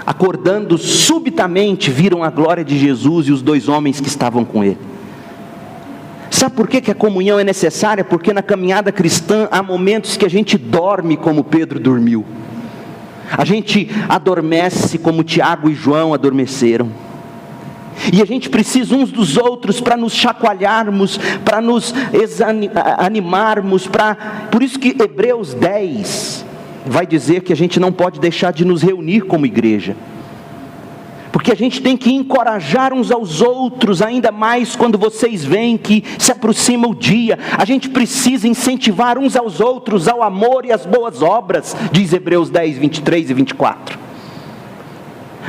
Acordando subitamente, viram a glória de Jesus e os dois homens que estavam com ele. Sabe por que a comunhão é necessária? Porque na caminhada cristã há momentos que a gente dorme como Pedro dormiu. A gente adormece como Tiago e João adormeceram. E a gente precisa uns dos outros para nos chacoalharmos, para nos animarmos. Por isso que Hebreus 10 vai dizer que a gente não pode deixar de nos reunir como igreja. Porque a gente tem que encorajar uns aos outros, ainda mais quando vocês veem que se aproxima o dia. A gente precisa incentivar uns aos outros ao amor e às boas obras, diz Hebreus 10, 23 e 24.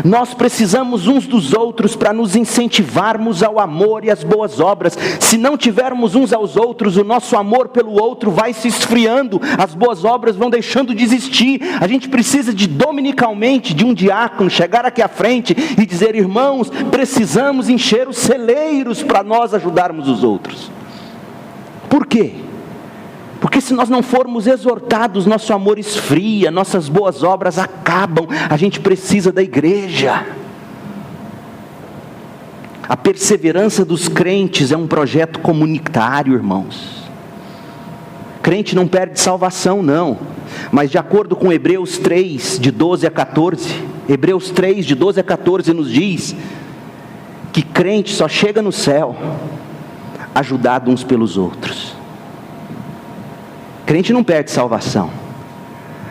Nós precisamos uns dos outros para nos incentivarmos ao amor e às boas obras. Se não tivermos uns aos outros, o nosso amor pelo outro vai se esfriando, as boas obras vão deixando de existir. A gente precisa dominicalmente de um diácono chegar aqui à frente e dizer: irmãos, precisamos encher os celeiros para nós ajudarmos os outros. Por quê? Porque se nós não formos exortados, nosso amor esfria, nossas boas obras acabam. A gente precisa da igreja. A perseverança dos crentes é um projeto comunitário, irmãos. Crente não perde salvação, não. Mas de acordo com Hebreus 3, de 12 a 14, Hebreus 3, de 12 a 14 nos diz que crente só chega no céu ajudado uns pelos outros. Crente não perde salvação,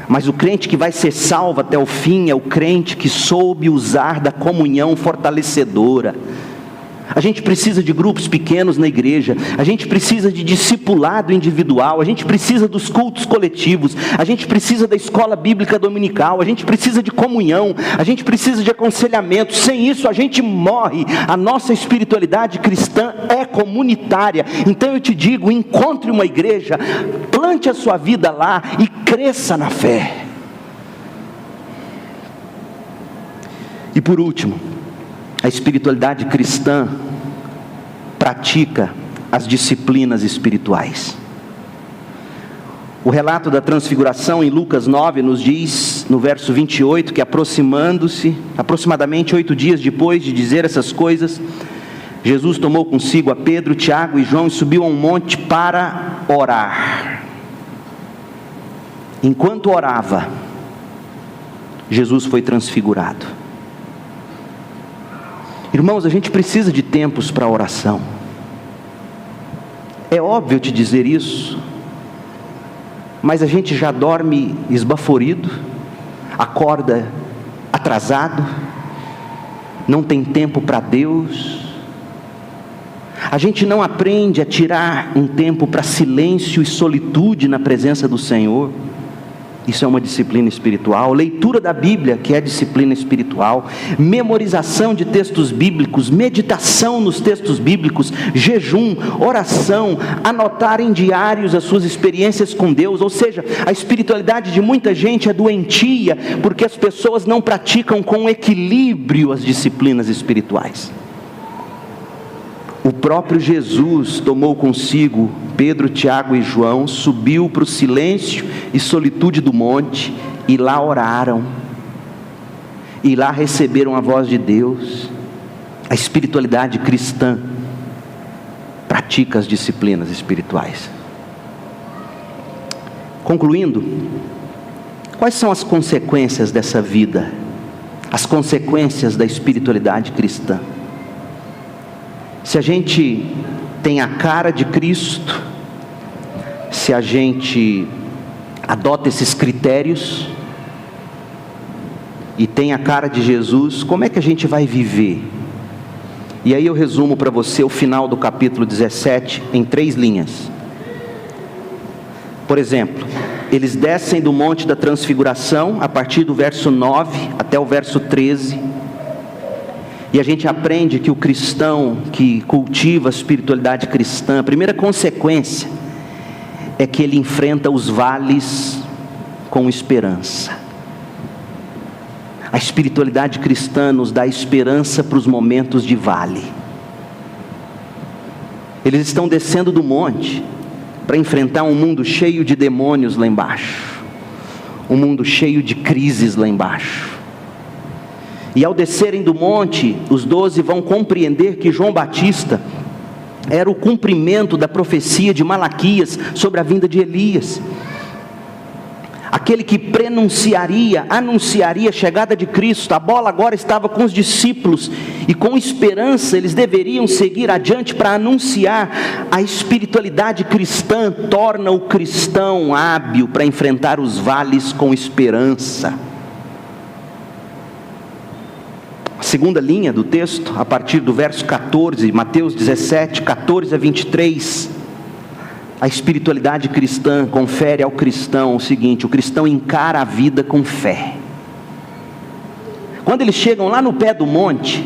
mas o crente que vai ser salvo até o fim é o crente que soube usar da comunhão fortalecedora. A gente precisa de grupos pequenos na igreja, a gente precisa de discipulado individual, a gente precisa dos cultos coletivos, a gente precisa da escola bíblica dominical, a gente precisa de comunhão, a gente precisa de aconselhamento. Sem isso a gente morre. A nossa espiritualidade cristã é comunitária. Então eu te digo, encontre uma igreja, plante a sua vida lá e cresça na fé. E por último, a espiritualidade cristã pratica as disciplinas espirituais. O relato da transfiguração em Lucas 9 nos diz, no verso 28, que aproximadamente 8 dias depois de dizer essas coisas, Jesus tomou consigo a Pedro, Tiago e João e subiu a um monte para orar. Enquanto orava, Jesus foi transfigurado. Irmãos, a gente precisa de tempos para oração. É óbvio te dizer isso, mas a gente já dorme esbaforido, acorda atrasado, não tem tempo para Deus. A gente não aprende a tirar um tempo para silêncio e solitude na presença do Senhor. Isso é uma disciplina espiritual. Leitura da Bíblia, que é disciplina espiritual. Memorização de textos bíblicos, meditação nos textos bíblicos, jejum, oração, anotar em diários as suas experiências com Deus. Ou seja, a espiritualidade de muita gente é doentia, porque as pessoas não praticam com equilíbrio as disciplinas espirituais. O próprio Jesus tomou consigo Pedro, Tiago e João, subiu para o silêncio e solitude do monte, e lá oraram, e lá receberam a voz de Deus. A espiritualidade cristã pratica as disciplinas espirituais. Concluindo, Quais são as consequências dessa vida? As consequências da espiritualidade cristã? Se a gente tem a cara de Cristo, se a gente adota esses critérios e tem a cara de Jesus, como é que a gente vai viver? E aí eu resumo para você o final do capítulo 17 em 3 linhas. Por exemplo, eles descem do Monte da Transfiguração, a partir do verso 9 até o verso 13, e a gente aprende que o cristão que cultiva a espiritualidade cristã, a primeira consequência é que ele enfrenta os vales com esperança. A espiritualidade cristã nos dá esperança para os momentos de vale. Eles estão descendo do monte para enfrentar um mundo cheio de demônios lá embaixo, um mundo cheio de crises lá embaixo. E ao descerem do monte, os 12 vão compreender que João Batista era o cumprimento da profecia de Malaquias sobre a vinda de Elias. Aquele que anunciaria a chegada de Cristo. A bola agora estava com os discípulos, e com esperança eles deveriam seguir adiante para anunciar. A espiritualidade cristã torna o cristão hábil para enfrentar os vales com esperança. A segunda linha do texto, a partir do verso 14, Mateus 17, 14 a 23, a espiritualidade cristã confere ao cristão o seguinte: o cristão encara a vida com fé. Quando eles chegam lá no pé do monte,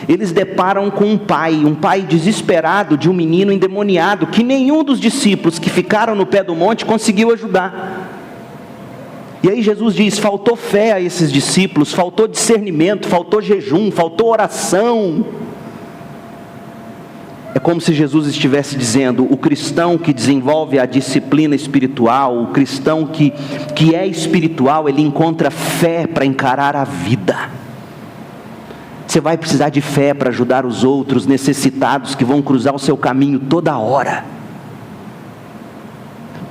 eles deparam com um pai desesperado de um menino endemoniado, que nenhum dos discípulos que ficaram no pé do monte conseguiu ajudar. E aí Jesus diz: faltou fé a esses discípulos, faltou discernimento, faltou jejum, faltou oração. É como se Jesus estivesse dizendo: o cristão que desenvolve a disciplina espiritual, o cristão que é espiritual, ele encontra fé para encarar a vida. Você vai precisar de fé para ajudar os outros necessitados que vão cruzar o seu caminho toda hora.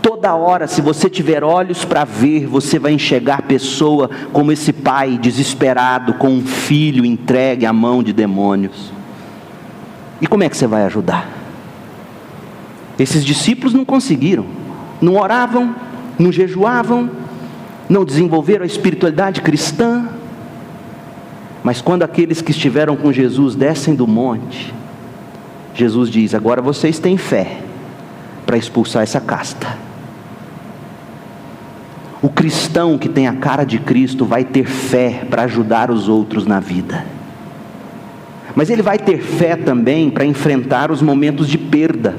Toda hora, se você tiver olhos para ver, você vai enxergar pessoa como esse pai desesperado, com um filho entregue à mão de demônios. E como é que você vai ajudar? Esses discípulos não conseguiram, não oravam, não jejuavam, não desenvolveram a espiritualidade cristã. Mas quando aqueles que estiveram com Jesus descem do monte, Jesus diz: agora vocês têm fé para expulsar essa casta. O cristão que tem a cara de Cristo vai ter fé para ajudar os outros na vida. Mas ele vai ter fé também para enfrentar os momentos de perda.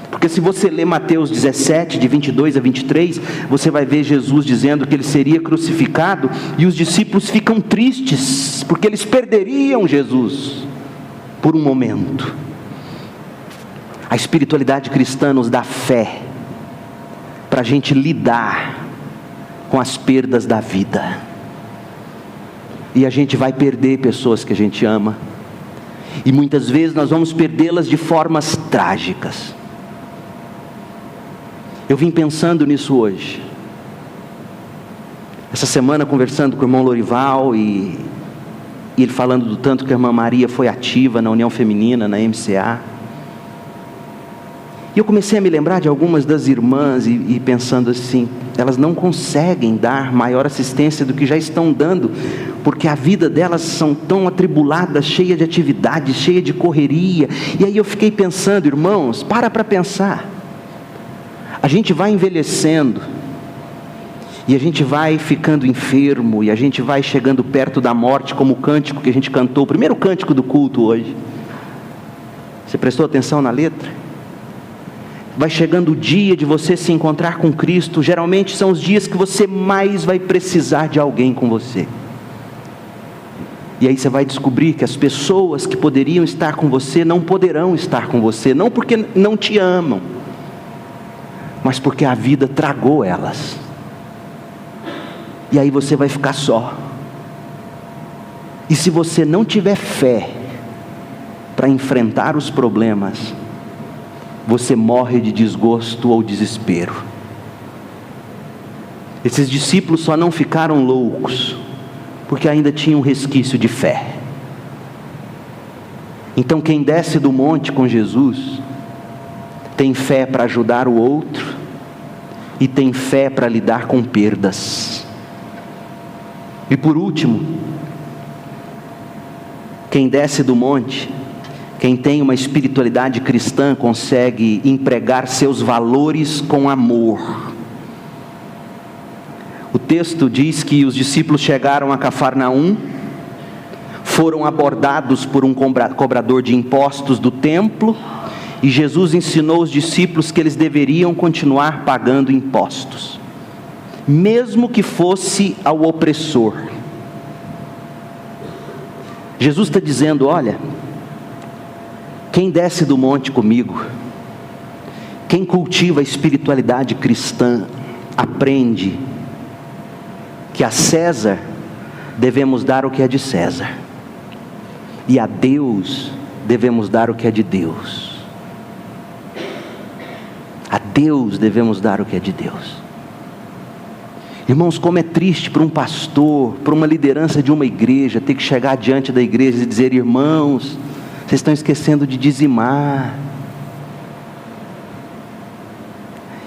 Porque se você ler Mateus 17, de 22 a 23, você vai ver Jesus dizendo que ele seria crucificado, e os discípulos ficam tristes, porque eles perderiam Jesus por um momento. A espiritualidade cristã nos dá fé para a gente lidar com as perdas da vida. E a gente vai perder pessoas que a gente ama. E muitas vezes nós vamos perdê-las de formas trágicas. Eu vim pensando nisso hoje. Essa semana conversando com o irmão Lorival, e ele falando do tanto que a irmã Maria foi ativa na União Feminina, na MCA. E eu comecei a me lembrar de algumas das irmãs e pensando assim: elas não conseguem dar maior assistência do que já estão dando, porque a vida delas são tão atribuladas, cheia de atividades, cheia de correria. E aí eu fiquei pensando: irmãos, para pensar. A gente vai envelhecendo, e a gente vai ficando enfermo, e a gente vai chegando perto da morte, como o cântico que a gente cantou, o primeiro cântico do culto hoje. Você prestou atenção na letra? Vai chegando o dia de você se encontrar com Cristo. Geralmente são os dias que você mais vai precisar de alguém com você. E aí você vai descobrir que as pessoas que poderiam estar com você não poderão estar com você, não porque não te amam, mas porque a vida tragou elas. E aí você vai ficar só. E se você não tiver fé para enfrentar os problemas, você morre de desgosto ou desespero. Esses discípulos só não ficaram loucos porque ainda tinham um resquício de fé. Então quem desce do monte com Jesus tem fé para ajudar o outro e tem fé para lidar com perdas. E por último, quem desce do monte, quem tem uma espiritualidade cristã, consegue empregar seus valores com amor. O texto diz que os discípulos chegaram a Cafarnaum, foram abordados por um cobrador de impostos do templo, e Jesus ensinou os discípulos que eles deveriam continuar pagando impostos, mesmo que fosse ao opressor. Jesus está dizendo: olha, quem desce do monte comigo, quem cultiva a espiritualidade cristã, aprende que a César devemos dar o que é de César, e a Deus devemos dar o que é de Deus. A Deus devemos dar o que é de Deus. Irmãos, como é triste para um pastor, para uma liderança de uma igreja, ter que chegar diante da igreja e dizer: irmãos, vocês estão esquecendo de dizimar.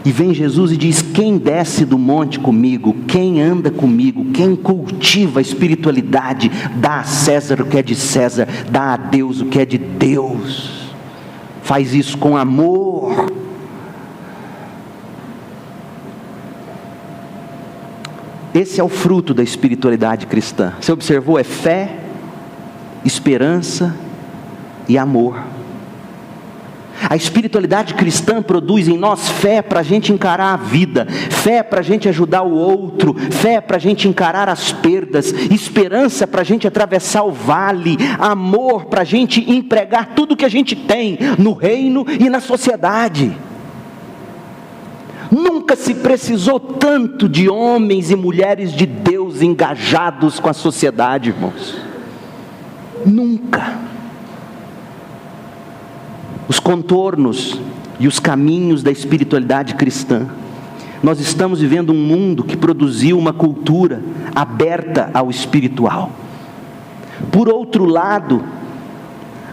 E vem Jesus e diz: quem desce do monte comigo, quem anda comigo, quem cultiva a espiritualidade, dá a César o que é de César, dá a Deus o que é de Deus. Faz isso com amor. Esse é o fruto da espiritualidade cristã. Você observou? É fé, esperança e amor. A espiritualidade cristã produz em nós fé para a gente encarar a vida, fé para a gente ajudar o outro, fé para a gente encarar as perdas, esperança para a gente atravessar o vale, amor para a gente empregar tudo que a gente tem no reino e na sociedade. Nunca se precisou tanto de homens e mulheres de Deus engajados com a sociedade, irmãos. Nunca. Os contornos e os caminhos da espiritualidade cristã. Nós estamos vivendo um mundo que produziu uma cultura aberta ao espiritual. Por outro lado,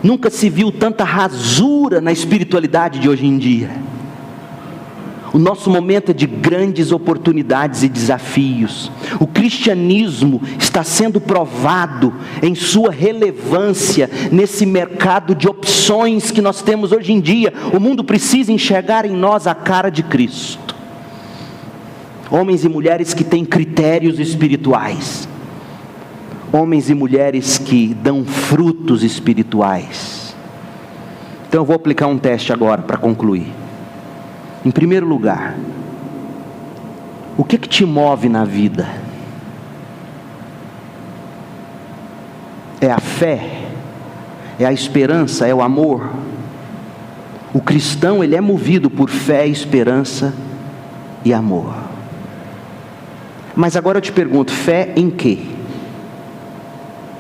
nunca se viu tanta rasura na espiritualidade de hoje em dia. O nosso momento é de grandes oportunidades e desafios. O cristianismo está sendo provado em sua relevância nesse mercado de opções que nós temos hoje em dia. O mundo precisa enxergar em nós a cara de Cristo. Homens e mulheres que têm critérios espirituais. Homens e mulheres que dão frutos espirituais. Então eu vou aplicar um teste agora para concluir. Em primeiro lugar, o que te move na vida? É a fé? É a esperança? É o amor? O cristão, ele é movido por fé, esperança e amor. Mas agora eu te pergunto, fé em quê?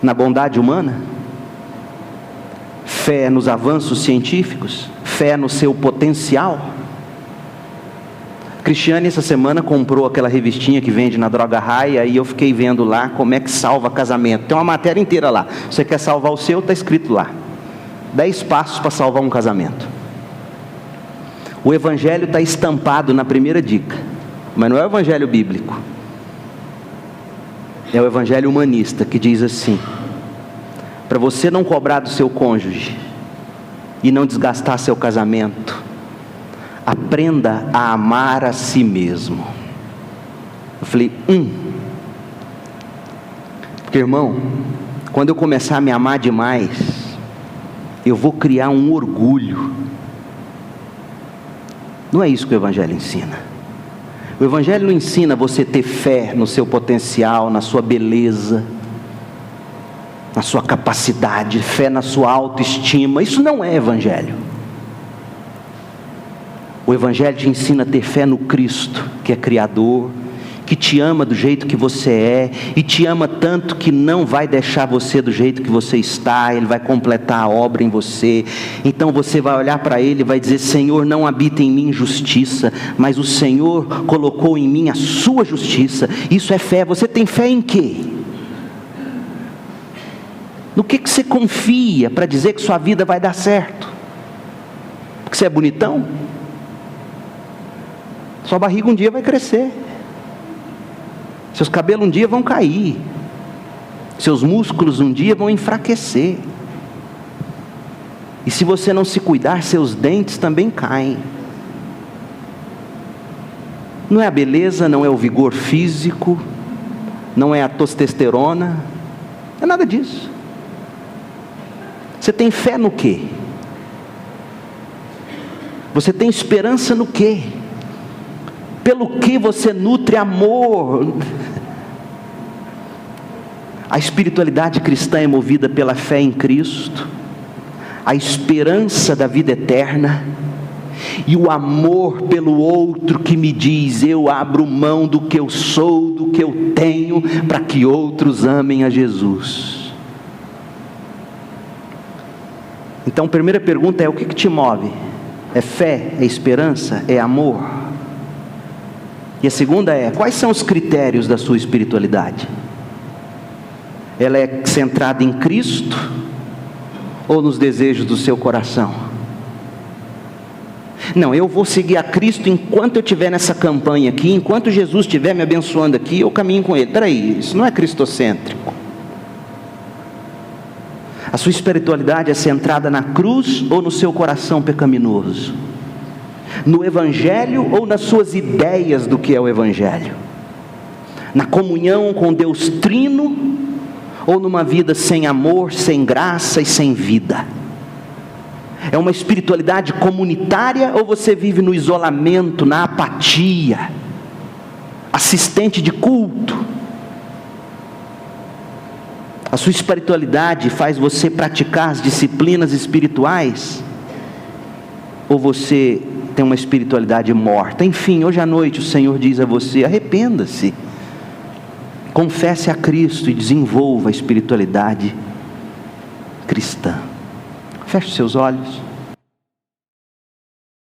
Na bondade humana? Fé nos avanços científicos? Fé no seu potencial? Cristiane essa semana comprou aquela revistinha que vende na Droga Raia, e eu fiquei vendo lá como é que salva casamento. Tem uma matéria inteira lá. Você quer salvar o seu? Está escrito lá. 10 passos para salvar um casamento. O evangelho está estampado na primeira dica, mas não é o evangelho bíblico. É o evangelho humanista, que diz assim: para você não cobrar do seu cônjuge e não desgastar seu casamento, aprenda a amar a si mesmo. Eu falei, Porque, irmão, quando eu começar a me amar demais, eu vou criar um orgulho. Não é isso que o evangelho ensina. O evangelho não ensina você ter fé no seu potencial, na sua beleza, na sua capacidade, fé na sua autoestima. Isso não é evangelho. O evangelho te ensina a ter fé no Cristo, que é Criador, que que te ama do jeito que você é, e te ama tanto que não vai deixar você do jeito que você está, Ele vai completar a obra em você. Então você vai olhar para Ele e vai dizer: Senhor, não habita em mim justiça, mas o Senhor colocou em mim a sua justiça. Isso é fé. Você tem fé em quê? No que você confia para dizer que sua vida vai dar certo? Porque você é bonitão? Sua barriga um dia vai crescer, seus cabelos um dia vão cair, seus músculos um dia vão enfraquecer, e se você não se cuidar, seus dentes também caem. Não é a beleza, não é o vigor físico, não é a testosterona, não é nada disso. Você tem fé no quê? Você tem esperança no quê? Pelo que você nutre amor? A espiritualidade cristã é movida pela fé em Cristo, a esperança da vida eterna e o amor pelo outro, que me diz: eu abro mão do que eu sou, do que eu tenho, para que outros amem a Jesus. Então a primeira pergunta é: o que te move? É fé? É esperança? É amor? E a segunda é: quais são os critérios da sua espiritualidade? Ela é centrada em Cristo ou nos desejos do seu coração? Não, eu vou seguir a Cristo enquanto eu estiver nessa campanha aqui, enquanto Jesus estiver me abençoando aqui, eu caminho com Ele. Peraí, isso não é cristocêntrico. A sua espiritualidade é centrada na cruz ou no seu coração pecaminoso? No Evangelho ou nas suas ideias do que é o Evangelho? Na comunhão com Deus Trino ou numa vida sem amor, sem graça e sem vida? É uma espiritualidade comunitária ou você vive no isolamento, na apatia, assistente de culto? A sua espiritualidade faz você praticar as disciplinas espirituais? Ou você tem uma espiritualidade morta? Enfim, hoje à noite o Senhor diz a você: arrependa-se, confesse a Cristo e desenvolva a espiritualidade cristã. Feche seus olhos.